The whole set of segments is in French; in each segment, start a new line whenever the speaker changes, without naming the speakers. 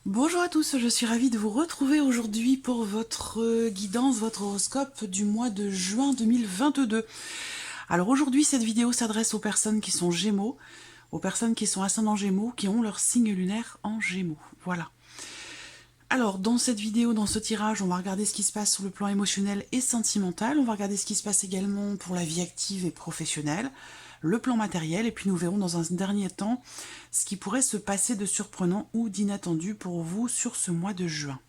Bonjour à tous, je suis ravie de vous retrouver aujourd'hui pour votre guidance, votre horoscope du mois de juin 2022. Alors aujourd'hui, cette vidéo s'adresse aux personnes qui sont Gémeaux, aux personnes qui sont ascendants Gémeaux, qui ont leur signe lunaire en Gémeaux. Voilà. Alors, dans cette vidéo, dans ce tirage, on va regarder ce qui se passe sur le plan émotionnel et sentimental. On va regarder ce qui se passe également pour la vie active et professionnelle, le plan matériel, et puis nous verrons dans un dernier temps ce qui pourrait se passer de surprenant ou d'inattendu pour vous sur ce mois de juin.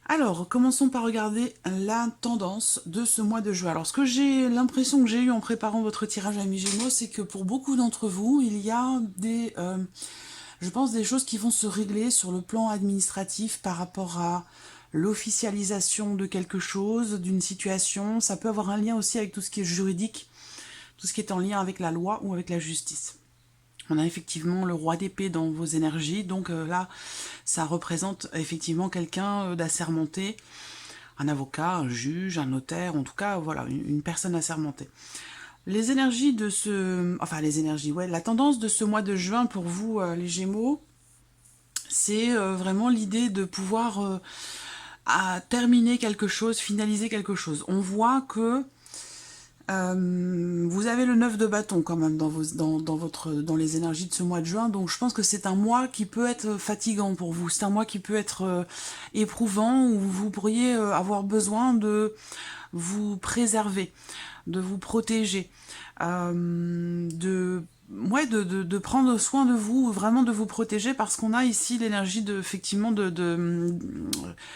Alors, commençons par regarder la tendance de ce mois de juin. Alors, ce que j'ai l'impression que j'ai eu en préparant votre tirage à mi-Gémeaux, c'est que pour beaucoup d'entre vous, il y a des... je pense des choses qui vont se régler sur le plan administratif par rapport à l'officialisation de quelque chose, d'une situation. Ça peut avoir un lien aussi avec tout ce qui est juridique, tout ce qui est en lien avec la loi ou avec la justice. On a effectivement le roi d'épée dans vos énergies, donc là, ça représente effectivement quelqu'un d'assermenté, un avocat, un juge, un notaire, en tout cas, voilà, une personne assermentée. Les énergies de ce... Enfin, les énergies, ouais, la tendance de ce mois de juin pour vous, les Gémeaux, c'est vraiment l'idée de pouvoir terminer quelque chose, finaliser quelque chose. On voit que vous avez le 9 de bâton quand même dans les énergies de ce mois de juin, donc je pense que c'est un mois qui peut être fatigant pour vous, c'est un mois qui peut être éprouvant, où vous pourriez avoir besoin de vous préserver, de vous protéger, de prendre soin de vous, vraiment de vous protéger, parce qu'on a ici l'énergie de, effectivement, de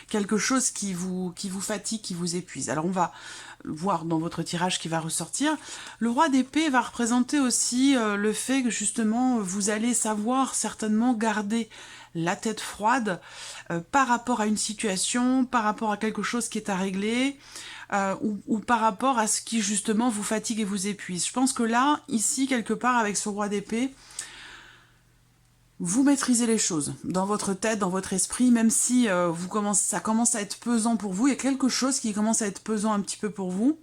quelque chose qui vous fatigue, qui vous épuise. Alors on va voir dans votre tirage qui va ressortir. Le roi d'épée va représenter aussi le fait que justement vous allez savoir certainement garder la tête froide par rapport à une situation, par rapport à quelque chose qui est à régler, ou par rapport à ce qui justement vous fatigue et vous épuise. Je pense que là, ici, quelque part, avec ce roi d'épée, vous maîtrisez les choses dans votre tête, dans votre esprit, même si ça commence à être pesant pour vous. Il y a quelque chose qui commence à être pesant un petit peu pour vous,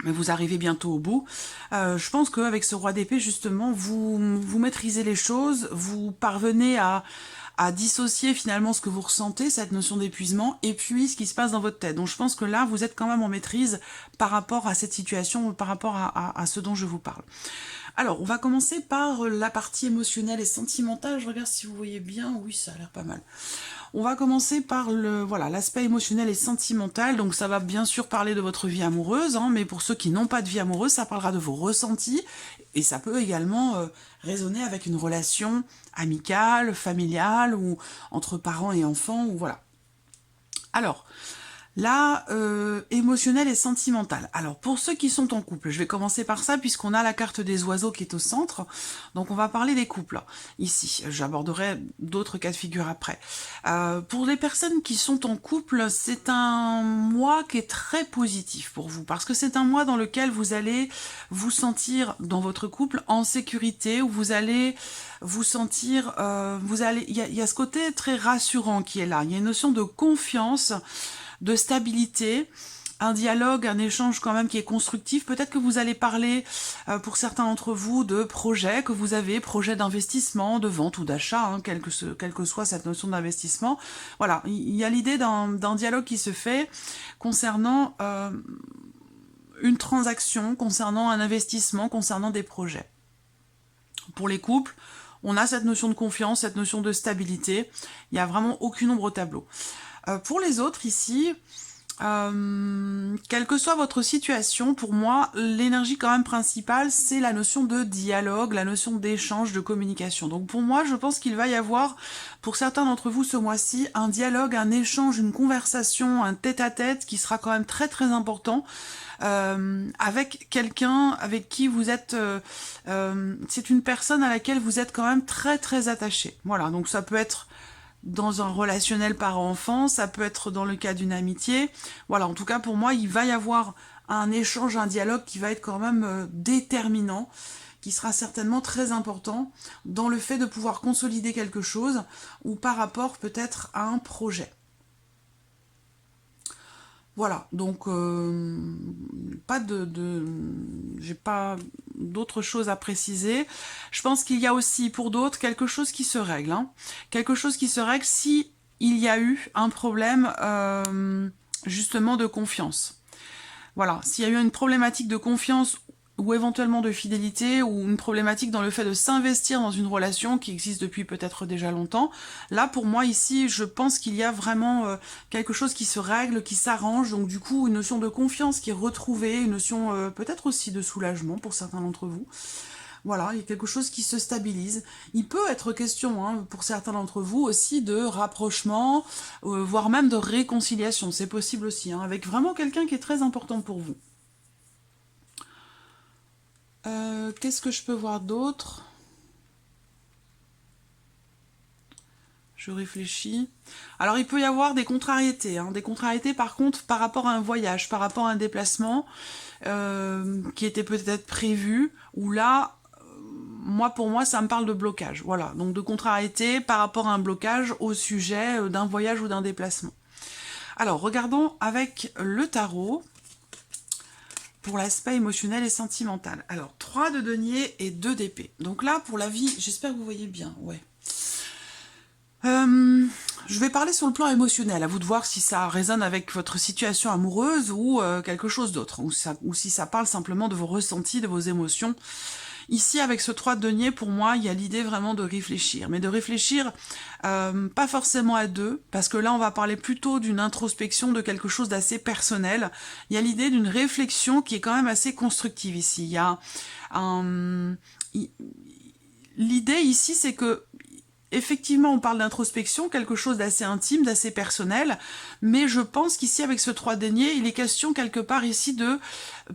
mais vous arrivez bientôt au bout. Je pense qu'avec ce roi d'épée, justement, vous maîtrisez les choses, vous parvenez à dissocier finalement ce que vous ressentez, cette notion d'épuisement, et puis ce qui se passe dans votre tête. Donc je pense que là, vous êtes quand même en maîtrise par rapport à cette situation, par rapport à ce dont je vous parle. Alors, on va commencer par la partie émotionnelle et sentimentale. Je regarde si vous voyez bien. Oui, ça a l'air pas mal. On va commencer par l'aspect émotionnel et sentimental. Donc ça va bien sûr parler de votre vie amoureuse, hein, mais pour ceux qui n'ont pas de vie amoureuse, ça parlera de vos ressentis, et ça peut également résonner avec une relation amicale, familiale, ou entre parents et enfants, ou voilà. Alors, là, émotionnel et sentimental. Alors, pour ceux qui sont en couple, je vais commencer par ça, puisqu'on a la carte des oiseaux qui est au centre. Donc, on va parler des couples, ici. J'aborderai d'autres cas de figure après. Pour les personnes qui sont en couple, c'est un mois qui est très positif pour vous, parce que c'est un mois dans lequel vous allez vous sentir, dans votre couple, en sécurité, où vous allez vous sentir... il y a ce côté très rassurant qui est là. Il y a une notion de confiance, de stabilité, un dialogue, un échange quand même qui est constructif. Peut-être que vous allez parler, pour certains d'entre vous, de projets que vous avez, projets d'investissement, de vente ou d'achat, hein, quelle que soit cette notion d'investissement. Voilà, il y a l'idée d'un dialogue qui se fait concernant une transaction, concernant un investissement, concernant des projets. Pour les couples, on a cette notion de confiance, cette notion de stabilité. Il n'y a vraiment aucune ombre au tableau. Pour les autres ici, quelle que soit votre situation, pour moi, l'énergie quand même principale, c'est la notion de dialogue, la notion d'échange, de communication. Donc pour moi, je pense qu'il va y avoir, pour certains d'entre vous ce mois-ci, un dialogue, un échange, une conversation, un tête-à-tête qui sera quand même très très important avec quelqu'un avec qui vous êtes... c'est une personne à laquelle vous êtes quand même très très attaché. Voilà, donc ça peut être dans un relationnel parent-enfant, ça peut être dans le cas d'une amitié. Voilà, en tout cas pour moi, il va y avoir un échange, un dialogue qui va être quand même déterminant, qui sera certainement très important dans le fait de pouvoir consolider quelque chose ou par rapport peut-être à un projet. Voilà, donc j'ai pas d'autres choses à préciser. Je pense qu'il y a aussi pour d'autres quelque chose qui se règle. Quelque chose qui se règle si il y a eu un problème justement de confiance. Voilà, s'il y a eu une problématique de confiance ou éventuellement de fidélité, ou une problématique dans le fait de s'investir dans une relation qui existe depuis peut-être déjà longtemps. Là, pour moi, ici, je pense qu'il y a vraiment quelque chose qui se règle, qui s'arrange, donc du coup, une notion de confiance qui est retrouvée, une notion peut-être aussi de soulagement pour certains d'entre vous. Voilà, il y a quelque chose qui se stabilise. Il peut être question, pour certains d'entre vous, aussi de rapprochement, voire même de réconciliation. C'est possible aussi, avec vraiment quelqu'un qui est très important pour vous. Qu'est-ce que je peux voir d'autre? Je réfléchis. Alors, il peut y avoir des contrariétés. Des contrariétés, par contre, par rapport à un voyage, par rapport à un déplacement qui était peut-être prévu, où là, pour moi, ça me parle de blocage. Voilà, donc de contrariété par rapport à un blocage au sujet d'un voyage ou d'un déplacement. Alors, regardons avec le tarot pour l'aspect émotionnel et sentimental. Alors, 3 de denier et 2 d'épée. Donc là, pour la vie, j'espère que vous voyez bien, ouais. Je vais parler sur le plan émotionnel, à vous de voir si ça résonne avec votre situation amoureuse ou quelque chose d'autre, ou si ça parle simplement de vos ressentis, de vos émotions. Ici, avec ce 3 de denier, pour moi, il y a l'idée vraiment de réfléchir, mais de réfléchir pas forcément à deux, parce que là, on va parler plutôt d'une introspection, de quelque chose d'assez personnel. Il y a l'idée d'une réflexion qui est quand même assez constructive ici. Il y a l'idée ici, c'est que effectivement, on parle d'introspection, quelque chose d'assez intime, d'assez personnel, mais je pense qu'ici, avec ce 3 de denier, il est question quelque part ici de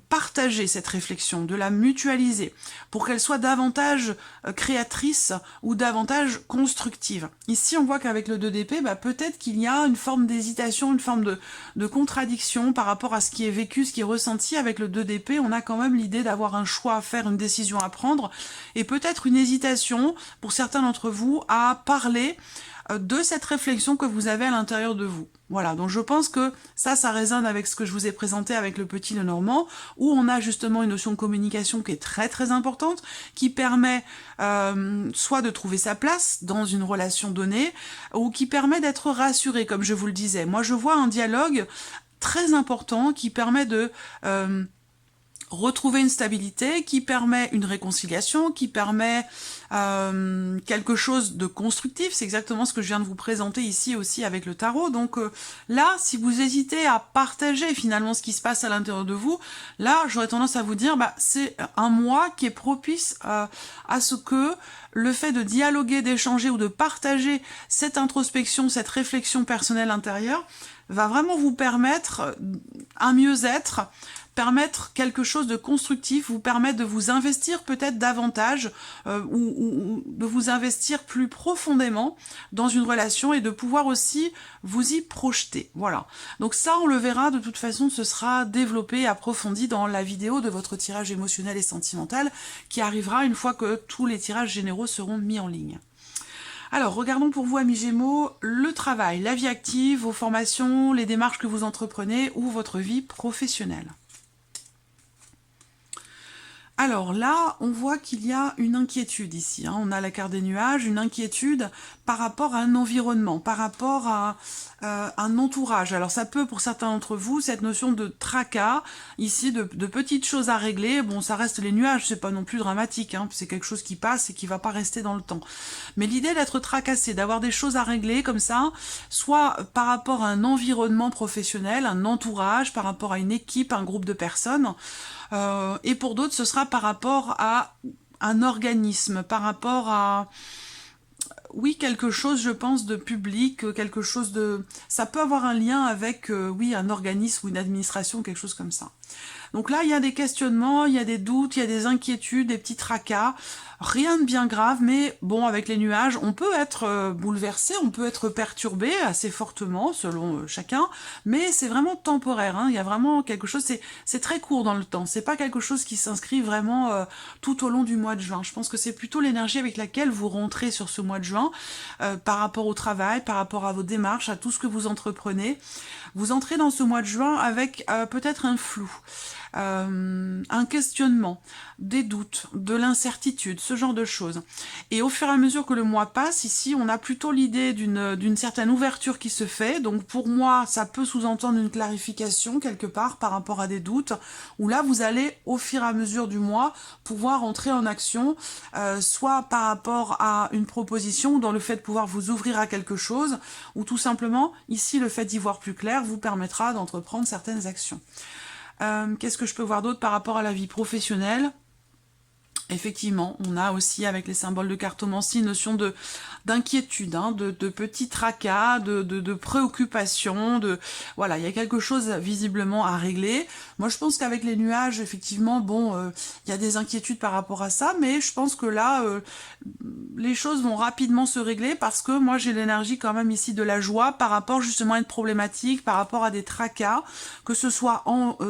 partager cette réflexion, de la mutualiser, pour qu'elle soit davantage créatrice ou davantage constructive. Ici, on voit qu'avec le 2 d'épée, peut-être qu'il y a une forme d'hésitation, une forme de contradiction par rapport à ce qui est vécu, ce qui est ressenti. Avec le 2 d'épée, on a quand même l'idée d'avoir un choix à faire, une décision à prendre, et peut-être une hésitation, pour certains d'entre vous, à parler de cette réflexion que vous avez à l'intérieur de vous. Voilà, donc je pense que ça résonne avec ce que je vous ai présenté avec le petit Lenormand, où on a justement une notion de communication qui est très très importante, qui permet soit de trouver sa place dans une relation donnée, ou qui permet d'être rassuré, comme je vous le disais. Moi, je vois un dialogue très important qui permet de retrouver une stabilité, qui permet une réconciliation, qui permet quelque chose de constructif. C'est exactement ce que je viens de vous présenter ici aussi avec le tarot. Donc là, si vous hésitez à partager finalement ce qui se passe à l'intérieur de vous, là, j'aurais tendance à vous dire, c'est un mois qui est propice à ce que le fait de dialoguer, d'échanger ou de partager cette introspection, cette réflexion personnelle intérieure, va vraiment vous permettre un mieux-être, permettre quelque chose de constructif, vous permettre de vous investir peut-être davantage ou de vous investir plus profondément dans une relation et de pouvoir aussi vous y projeter. Voilà. Donc ça, on le verra, de toute façon, ce sera développé, approfondi dans la vidéo de votre tirage émotionnel et sentimental qui arrivera une fois que tous les tirages généraux seront mis en ligne. Alors, regardons pour vous, amis Gémeaux, le travail, la vie active, vos formations, les démarches que vous entreprenez ou votre vie professionnelle. Alors là, on voit qu'il y a une inquiétude ici, hein. On a la carte des nuages, une inquiétude par rapport à un environnement, par rapport à un entourage. Alors ça peut, pour certains d'entre vous, cette notion de tracas, ici, de petites choses à régler. Bon, ça reste les nuages, c'est pas non plus dramatique, hein. C'est quelque chose qui passe et qui va pas rester dans le temps. Mais l'idée d'être tracassé, d'avoir des choses à régler comme ça, soit par rapport à un environnement professionnel, un entourage, par rapport à une équipe, un groupe de personnes, et pour d'autres, ce sera par rapport à un organisme, par rapport à, oui, quelque chose, je pense, de public, quelque chose de... Ça peut avoir un lien avec, oui, un organisme ou une administration, quelque chose comme ça. Donc là, il y a des questionnements, il y a des doutes, il y a des inquiétudes, des petits tracas. Rien de bien grave, mais bon, avec les nuages, on peut être bouleversé, on peut être perturbé assez fortement, selon chacun, mais c'est vraiment temporaire, hein. Il y a vraiment quelque chose, c'est très court dans le temps, c'est pas quelque chose qui s'inscrit vraiment tout au long du mois de juin. Je pense que c'est plutôt l'énergie avec laquelle vous rentrez sur ce mois de juin, par rapport au travail, par rapport à vos démarches, à tout ce que vous entreprenez. Vous entrez dans ce mois de juin avec peut-être un flou. Un questionnement, des doutes, de l'incertitude, ce genre de choses. Et au fur et à mesure que le mois passe, ici, on a plutôt l'idée d'une certaine ouverture qui se fait. Donc pour moi, ça peut sous-entendre une clarification quelque part par rapport à des doutes, où là, vous allez, au fur et à mesure du mois, pouvoir entrer en action, soit par rapport à une proposition, ou dans le fait de pouvoir vous ouvrir à quelque chose, ou tout simplement, ici, le fait d'y voir plus clair vous permettra d'entreprendre certaines actions. Qu'est-ce que je peux voir d'autre par rapport à la vie professionnelle? Effectivement, on a aussi avec les symboles de cartomancie une notion d'inquiétude, hein, de petits tracas, de préoccupations, voilà, il y a quelque chose visiblement à régler. Moi, je pense qu'avec les nuages, effectivement, bon, il y a des inquiétudes par rapport à ça, mais je pense que là, les choses vont rapidement se régler parce que moi, j'ai l'énergie quand même ici de la joie par rapport justement à une problématique, par rapport à des tracas, que ce soit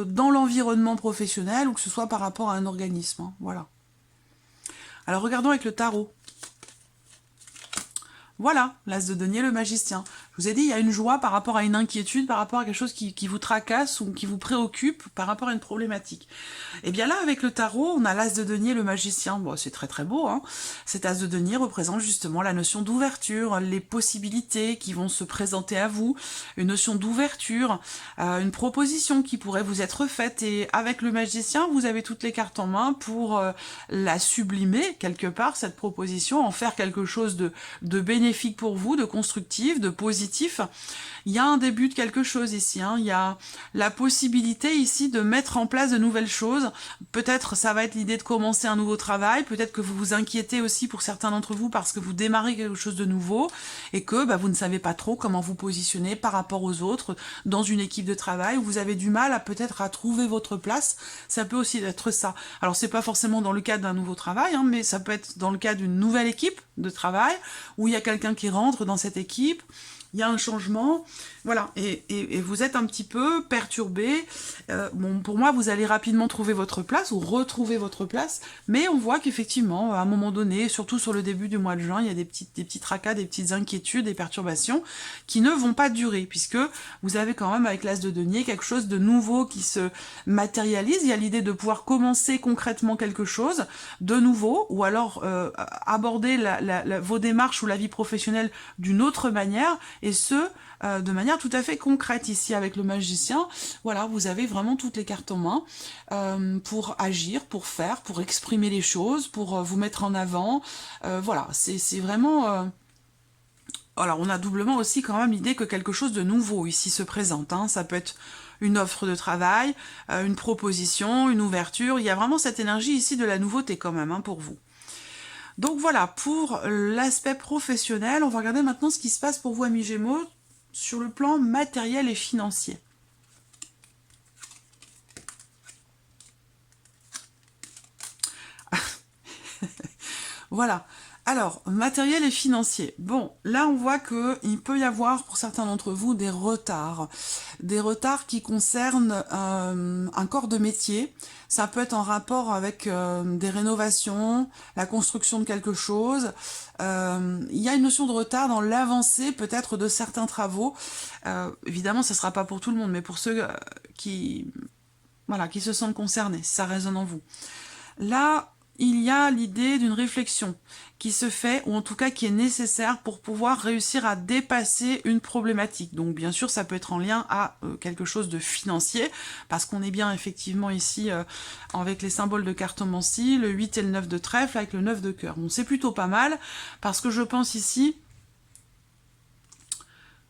dans l'environnement professionnel ou que ce soit par rapport à un organisme, hein, voilà. Alors regardons avec le tarot. Voilà, l'as de denier, le magicien. Je vous ai dit, il y a une joie par rapport à une inquiétude, par rapport à quelque chose qui vous tracasse ou qui vous préoccupe par rapport à une problématique. Et bien là, avec le tarot, on a l'as de denier, le magicien. Bon, c'est très très beau, hein. Cet as de denier représente justement la notion d'ouverture, les possibilités qui vont se présenter à vous, une notion d'ouverture, une proposition qui pourrait vous être faite. Et avec le magicien, vous avez toutes les cartes en main pour la sublimer quelque part, cette proposition, en faire quelque chose de bénéfique pour vous, de constructif, de positif. Il y a un début de quelque chose ici, hein. Il y a la possibilité ici de mettre en place de nouvelles choses. Peut-être ça va être l'idée de commencer un nouveau travail, peut-être que vous vous inquiétez aussi pour certains d'entre vous parce que vous démarrez quelque chose de nouveau et que vous ne savez pas trop comment vous positionner par rapport aux autres dans une équipe de travail où vous avez du mal à peut-être à trouver votre place. Ça peut aussi être ça. Alors c'est pas forcément dans le cadre d'un nouveau travail, hein, mais ça peut être dans le cadre d'une nouvelle équipe de travail où il y a quelqu'un qui rentre dans cette équipe. Il y a un changement, voilà, et vous êtes un petit peu perturbé. Bon, pour moi, vous allez rapidement trouver votre place ou retrouver votre place, mais on voit qu'effectivement, à un moment donné, surtout sur le début du mois de juin, il y a des petits tracas, des petites inquiétudes, des perturbations qui ne vont pas durer, puisque vous avez quand même, avec l'as de denier, quelque chose de nouveau qui se matérialise. Il y a l'idée de pouvoir commencer concrètement quelque chose de nouveau, ou alors aborder vos démarches ou la vie professionnelle d'une autre manière, et ce, de manière tout à fait concrète ici avec le magicien. Voilà, vous avez vraiment toutes les cartes en main pour agir, pour faire, pour exprimer les choses, pour vous mettre en avant. Voilà, c'est vraiment... Alors, on a doublement aussi quand même l'idée que quelque chose de nouveau ici se présente, hein. Ça peut être une offre de travail, une proposition, une ouverture. Il y a vraiment cette énergie ici de la nouveauté quand même, hein, pour vous. Donc voilà, pour l'aspect professionnel, on va regarder maintenant ce qui se passe pour vous, amis Gémeaux, sur le plan matériel et financier. Voilà. Alors, matériel et financier. Bon, là on voit qu'il peut y avoir pour certains d'entre vous des retards qui concernent un corps de métier. Ça peut être en rapport avec des rénovations, la construction de quelque chose. Il y a une notion de retard dans l'avancée peut-être de certains travaux. Évidemment, ce ne sera pas pour tout le monde, mais pour ceux qui se sentent concernés, si ça résonne en vous. Là, il y a l'idée d'une réflexion qui se fait, ou en tout cas qui est nécessaire pour pouvoir réussir à dépasser une problématique. Donc bien sûr, ça peut être en lien à quelque chose de financier, parce qu'on est bien effectivement ici avec les symboles de cartomancie, le 8 et le 9 de trèfle, avec le 9 de cœur. Bon, c'est plutôt pas mal, parce que je pense ici...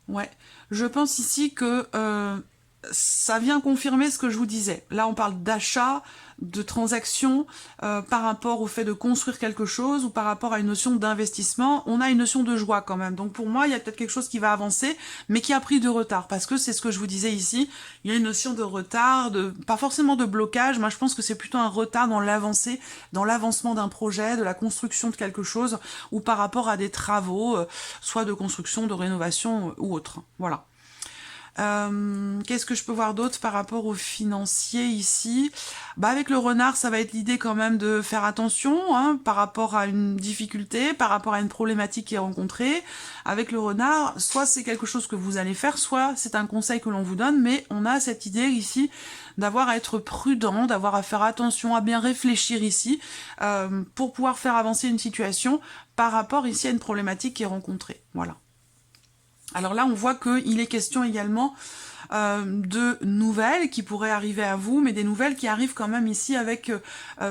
Ouais, je pense ici que ça vient confirmer ce que je vous disais. Là, on parle d'achat, de transaction, par rapport au fait de construire quelque chose ou par rapport à une notion d'investissement. On a une notion de joie quand même. Donc pour moi, il y a peut-être quelque chose qui va avancer, mais qui a pris de retard. Parce que c'est ce que je vous disais ici, il y a une notion de retard, pas forcément de blocage. Moi, je pense que c'est plutôt un retard dans l'avancée, dans l'avancement d'un projet, de la construction de quelque chose, ou par rapport à des travaux, soit de construction, de rénovation ou autre. Voilà. Qu'est-ce que je peux voir d'autre par rapport aux financiers ici? Bah avec le renard, ça va être l'idée quand même de faire attention hein, par rapport à une difficulté, par rapport à une problématique qui est rencontrée. Avec le renard, soit c'est quelque chose que vous allez faire, soit c'est un conseil que l'on vous donne, mais on a cette idée ici d'avoir à être prudent, d'avoir à faire attention, à bien réfléchir ici, pour pouvoir faire avancer une situation par rapport ici à une problématique qui est rencontrée. Voilà. Alors là, on voit qu'il est question également de nouvelles qui pourraient arriver à vous, mais des nouvelles qui arrivent quand même ici avec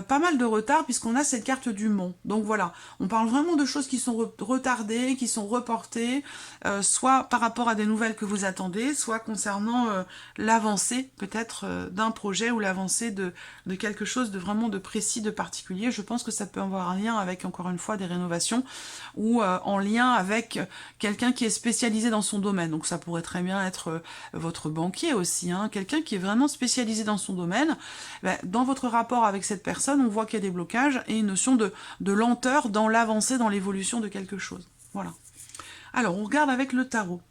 pas mal de retard, puisqu'on a cette carte du mont. Donc voilà, on parle vraiment de choses qui sont retardées, qui sont reportées, soit par rapport à des nouvelles que vous attendez, soit concernant l'avancée peut-être d'un projet ou l'avancée de quelque chose de vraiment de précis, de particulier. Je pense que ça peut avoir un lien avec, encore une fois, des rénovations ou en lien avec quelqu'un qui est spécialisé dans son domaine. Donc ça pourrait très bien être votre banquier aussi, hein, quelqu'un qui est vraiment spécialisé dans son domaine. Ben, dans votre rapport avec cette personne, on voit qu'il y a des blocages et une notion de lenteur dans l'avancée, dans l'évolution de quelque chose. Voilà. Alors, on regarde avec le tarot.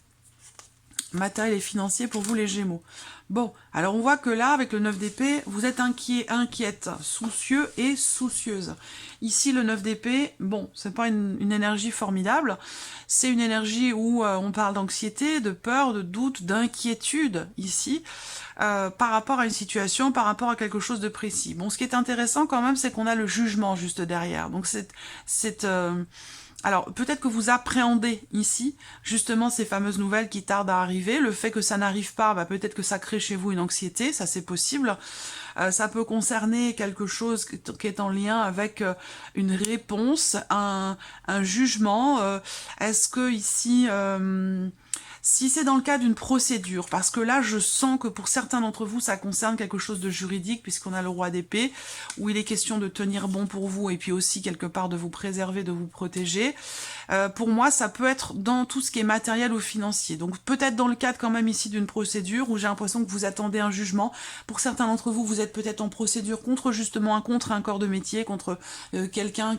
Matériel et financier pour vous les Gémeaux. Bon, alors on voit que là, avec le 9 d'épée, vous êtes inquiet, inquiète, soucieux et soucieuse. Ici, le 9 d'épée, bon, c'est pas une énergie formidable, c'est une énergie où on parle d'anxiété, de peur, de doute, d'inquiétude, ici, par rapport à une situation, par rapport à quelque chose de précis. Bon, ce qui est intéressant quand même, c'est qu'on a le jugement juste derrière. Donc alors, peut-être que vous appréhendez ici, justement, ces fameuses nouvelles qui tardent à arriver. Le fait que ça n'arrive pas, bah, peut-être que ça crée chez vous une anxiété, ça c'est possible. Ça peut concerner quelque chose qui est en lien avec une réponse, un jugement. Est-ce que ici... si c'est dans le cas d'une procédure, parce que là, je sens que pour certains d'entre vous, ça concerne quelque chose de juridique, puisqu'on a le roi d'épée, où il est question de tenir bon pour vous, et puis aussi, quelque part, de vous préserver, de vous protéger. Pour moi, ça peut être dans tout ce qui est matériel ou financier. Donc, peut-être dans le cadre, quand même, ici, d'une procédure, où j'ai l'impression que vous attendez un jugement. Pour certains d'entre vous, vous êtes peut-être en procédure contre, justement, contre un corps de métier, contre quelqu'un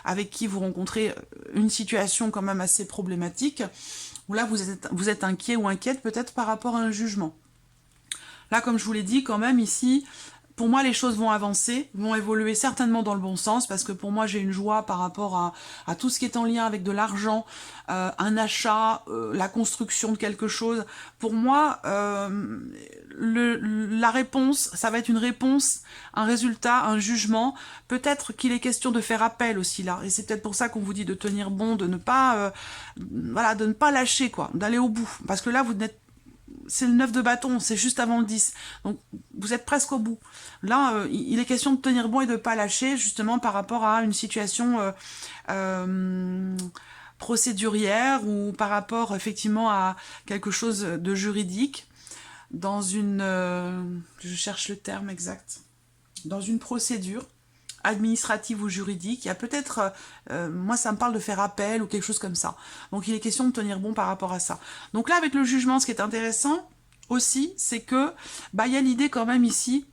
avec qui vous rencontrez une situation, quand même, assez problématique. Où là, vous êtes inquiet ou inquiète peut-être par rapport à un jugement. Là, comme je vous l'ai dit, quand même, ici, pour moi, les choses vont avancer, vont évoluer certainement dans le bon sens, parce que pour moi, j'ai une joie par rapport à tout ce qui est en lien avec de l'argent, un achat, la construction de quelque chose. Pour moi, la réponse, ça va être une réponse, un résultat, un jugement. Peut-être qu'il est question de faire appel aussi là, et c'est peut-être pour ça qu'on vous dit de tenir bon, de ne pas, voilà, de ne pas lâcher quoi, d'aller au bout, parce que là vous n'êtes, c'est le 9 de bâton, c'est juste avant le 10, donc vous êtes presque au bout. Là, il est question de tenir bon et de ne pas lâcher, justement par rapport à une situation procédurière ou par rapport effectivement à quelque chose de juridique. Dans une... je cherche le terme exact. Dans une procédure administrative ou juridique, il y a peut-être... moi, ça me parle de faire appel ou quelque chose comme ça. Donc, il est question de tenir bon par rapport à ça. Donc là, avec le jugement, ce qui est intéressant aussi, c'est que bah, y a l'idée quand même ici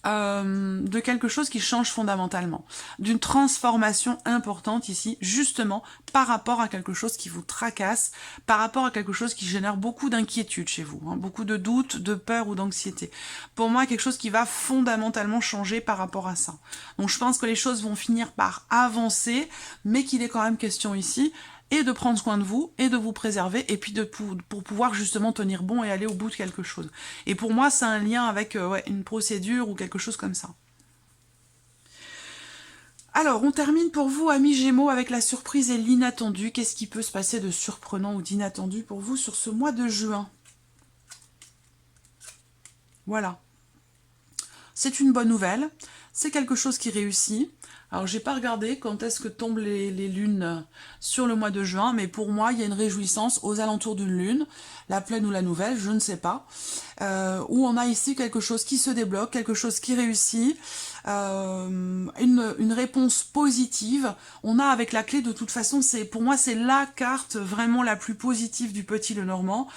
de quelque chose qui change fondamentalement, d'une transformation importante ici, justement par rapport à quelque chose qui vous tracasse, par rapport à quelque chose qui génère beaucoup d'inquiétude chez vous, hein, beaucoup de doutes, de peur ou d'anxiété. Pour moi, quelque chose qui va fondamentalement changer par rapport à ça. Donc je pense que les choses vont finir par avancer, mais qu'il est quand même question ici et de prendre soin de vous, et de vous préserver, et puis pour pouvoir justement tenir bon et aller au bout de quelque chose. Et pour moi, c'est un lien avec ouais, une procédure ou quelque chose comme ça. Alors, on termine pour vous, amis Gémeaux, avec la surprise et l'inattendu. Qu'est-ce qui peut se passer de surprenant ou d'inattendu pour vous sur ce mois de juin? Voilà. C'est une bonne nouvelle. C'est quelque chose qui réussit. Alors, j'ai pas regardé quand est-ce que tombent les lunes sur le mois de juin, mais pour moi, il y a une réjouissance aux alentours d'une lune, la pleine ou la nouvelle, je ne sais pas, où on a ici quelque chose qui se débloque, quelque chose qui réussit, une réponse positive. On a avec la clé, de toute façon, pour moi, c'est la carte vraiment la plus positive du Petit Lenormand,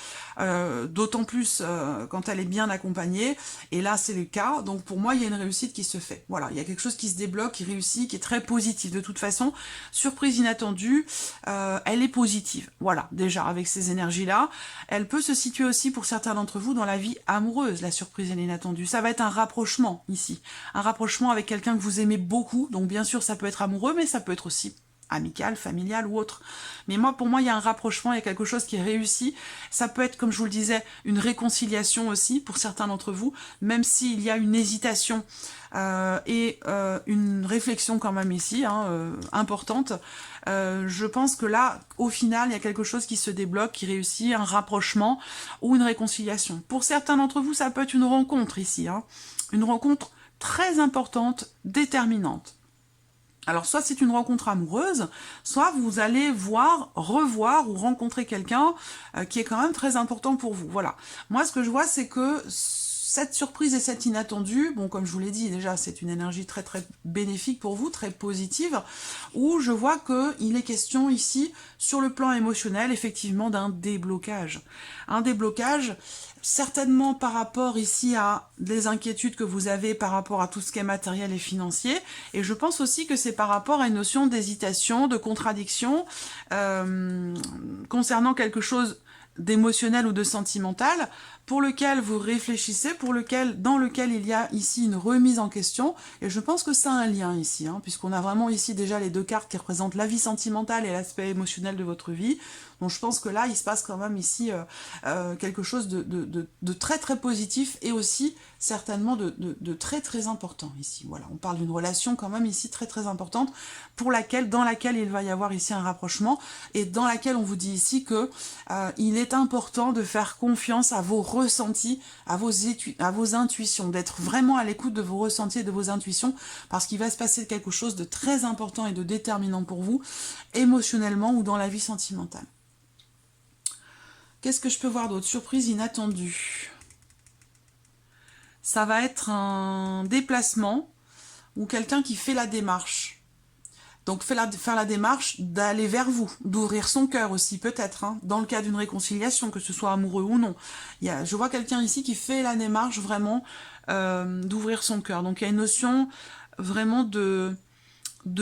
d'autant plus quand elle est bien accompagnée, et là, c'est le cas. Donc, pour moi, il y a une réussite qui se fait. Voilà, il y a quelque chose qui se débloque, qui réussit, qui est très positif. De toute façon, surprise inattendue, elle est positive. Voilà, déjà, avec ces énergies-là. Elle peut se situer aussi, pour certains d'entre vous, dans la vie amoureuse, la surprise et l'inattendue. Ça va être un rapprochement, ici. Un rapprochement avec quelqu'un que vous aimez beaucoup. Donc, bien sûr, ça peut être amoureux, mais ça peut être aussi amical, familial ou autre. Mais pour moi, il y a un rapprochement, il y a quelque chose qui est réussi. Ça peut être, comme je vous le disais, une réconciliation aussi pour certains d'entre vous, même s'il y a une hésitation et une réflexion quand même ici, importante. Je pense que là, au final, il y a quelque chose qui se débloque, qui réussit, un rapprochement ou une réconciliation. Pour certains d'entre vous, ça peut être une rencontre ici, une rencontre très importante, déterminante. Alors, soit c'est une rencontre amoureuse, soit vous allez revoir ou rencontrer quelqu'un qui est quand même très important pour vous. Voilà. Moi, ce que je vois, c'est que cette surprise et cette inattendue, bon, comme je vous l'ai dit, déjà, c'est une énergie très, très bénéfique pour vous, très positive, où je vois qu'il est question ici, sur le plan émotionnel, effectivement, d'un déblocage. Un déblocage, certainement par rapport ici à des inquiétudes que vous avez par rapport à tout ce qui est matériel et financier, et je pense aussi que c'est par rapport à une notion d'hésitation, de contradiction, concernant quelque chose d'émotionnel ou de sentimental, pour lequel vous réfléchissez, dans lequel il y a ici une remise en question, et je pense que ça a un lien ici, puisqu'on a vraiment ici déjà les deux cartes qui représentent la vie sentimentale et l'aspect émotionnel de votre vie. Donc je pense que là, il se passe quand même ici quelque chose de très très positif, et aussi certainement de très très important ici. Voilà, on parle d'une relation quand même ici très très importante, dans laquelle il va y avoir ici un rapprochement, et dans laquelle on vous dit ici que il est important de faire confiance à vos ressentis, à vos intuitions, d'être vraiment à l'écoute de vos ressentis et de vos intuitions, parce qu'il va se passer quelque chose de très important et de déterminant pour vous, émotionnellement ou dans la vie sentimentale. Qu'est-ce que je peux voir d'autre? Surprise inattendue. Ça va être un déplacement ou quelqu'un qui fait la démarche. Donc faire la démarche d'aller vers vous, d'ouvrir son cœur aussi peut-être, dans le cas d'une réconciliation, que ce soit amoureux ou non. Je vois quelqu'un ici qui fait la démarche vraiment d'ouvrir son cœur. Donc il y a une notion vraiment de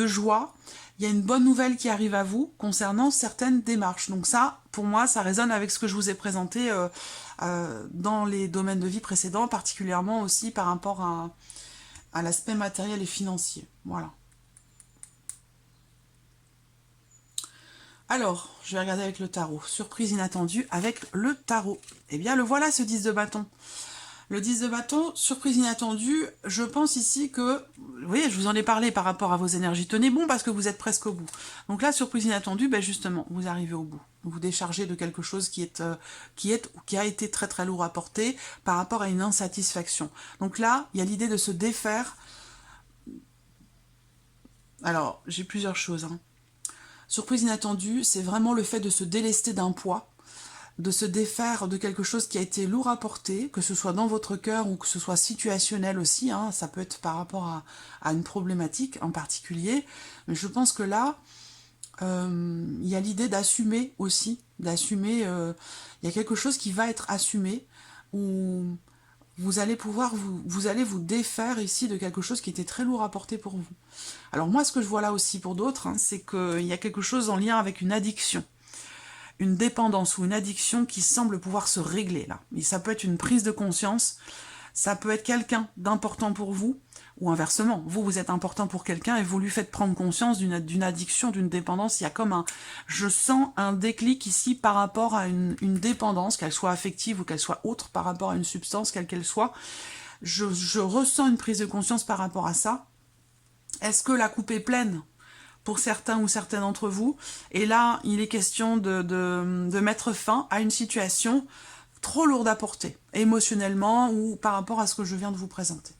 joie. Il y a une bonne nouvelle qui arrive à vous concernant certaines démarches. Donc ça, pour moi, ça résonne avec ce que je vous ai présenté dans les domaines de vie précédents, particulièrement aussi par rapport à l'aspect matériel et financier. Voilà. Alors, je vais regarder avec le tarot. Surprise inattendue avec le tarot. Eh bien, le voilà, ce 10 de bâton. Le 10 de bâton, surprise inattendue, je pense ici que, vous voyez, je vous en ai parlé par rapport à vos énergies. Tenez bon parce que vous êtes presque au bout. Donc là, surprise inattendue, ben justement, vous arrivez au bout. Vous vous déchargez de quelque chose qui a été très très lourd à porter par rapport à une insatisfaction. Donc là, il y a l'idée de se défaire. Alors, j'ai plusieurs choses, Surprise inattendue, c'est vraiment le fait de se délester d'un poids, de se défaire de quelque chose qui a été lourd à porter, que ce soit dans votre cœur ou que ce soit situationnel aussi, ça peut être par rapport à une problématique en particulier, mais je pense que là, il y a l'idée d'assumer aussi, il y a quelque chose qui va être assumé, où vous allez pouvoir vous allez vous défaire ici de quelque chose qui était très lourd à porter pour vous. Alors moi, ce que je vois là aussi pour d'autres, c'est qu'il y a quelque chose en lien avec une addiction, une dépendance ou une addiction qui semble pouvoir se régler là. Et ça peut être une prise de conscience, ça peut être quelqu'un d'important pour vous, ou inversement, vous êtes important pour quelqu'un et vous lui faites prendre conscience d'une addiction, d'une dépendance. Il y a comme je sens un déclic ici par rapport à une dépendance, qu'elle soit affective ou qu'elle soit autre, par rapport à une substance, quelle qu'elle soit. Je ressens une prise de conscience par rapport à ça. Est-ce que la coupe est pleine pour certains ou certaines d'entre vous? Et là, il est question de mettre fin à une situation trop lourde à porter, émotionnellement ou par rapport à ce que je viens de vous présenter.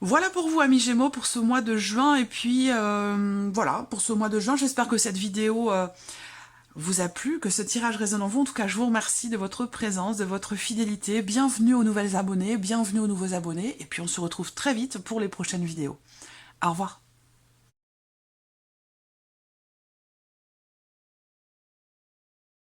Voilà pour vous, amis Gémeaux, pour ce mois de juin. Et puis, voilà, pour ce mois de juin, j'espère que cette vidéo vous a plu, que ce tirage résonne en vous. En tout cas, je vous remercie de votre présence, de votre fidélité. Bienvenue aux nouvelles abonnés, bienvenue aux nouveaux abonnés. Et puis, on se retrouve très vite pour les prochaines vidéos. Au revoir.